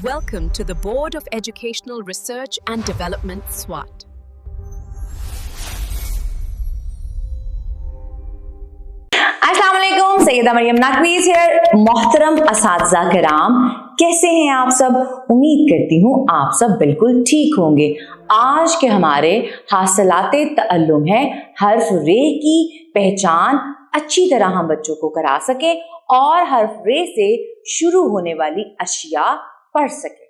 Welcome to the Board of Educational Research and Development, SWAT. अस्सलाम वालेकुम, Syeda Maryam नकवीज here. मोहतरम असातिज़ा किराम, कैसे हैं आप सब? उम्मीद करती हूँ आप सब बिल्कुल ठीक होंगे। आज के हमारे हासिलाते तअल्लुम है हर्फ रे की पहचान अच्छी तरह हम बच्चों को करा सकें और हर्फ रे से शुरू होने वाली अशिया पढ़ सकें।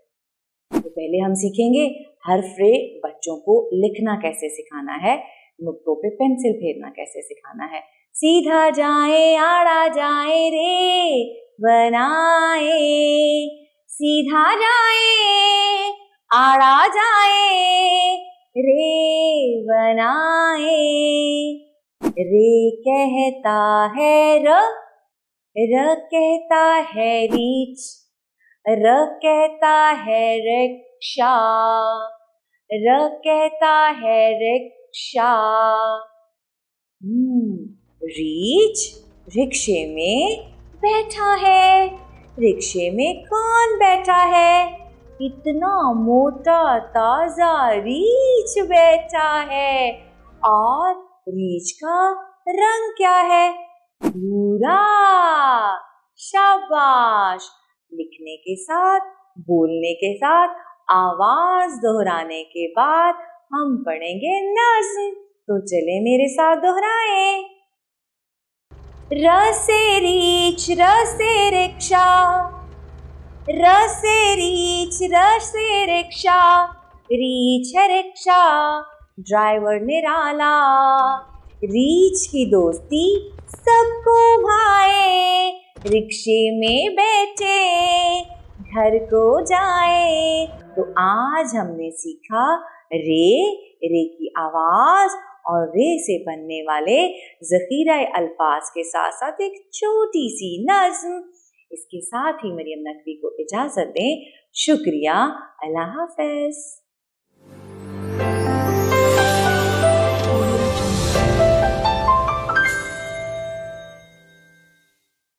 तो पहले हम सीखेंगे हर्फ रे बच्चों को लिखना कैसे सिखाना है, नुक्तों पे पेंसिल फेरना कैसे सिखाना है। सीधा जाए आड़ा जाए रे बनाए, सीधा जाए आड़ा जाए रे बनाए। रे कहता है र कहता है रीच, र कहता है रिक्शा, र कहता है रिक्शा। रीच रिक्शे में बैठा है। रिक्शे में कौन बैठा है? इतना मोटा ताजा रीच बैठा है। और रीच का रंग क्या है? भूरा। शाबाश। लिखने के साथ, बोलने के साथ, आवाज दोहराने के बाद हम पढ़ेंगे नज़्म। तो चले मेरे साथ दोहराएं। र से रीच, र से रिक्शा, र से रीच, र से रिक्शा। रीच है रिक्शा, ड्राइवर निराला। रीच की दोस्ती सबको भाए। रिक्शे में बैठे घर को जाए। तो आज हमने सीखा रे, रे की आवाज और रे से बनने वाले ज़ख़ीरा अल्फाज के साथ साथ एक छोटी सी नज़्म। इसके साथ ही मरियम नकवी को इजाज़त दें। शुक्रिया। अल्लाह हाफ़िज़।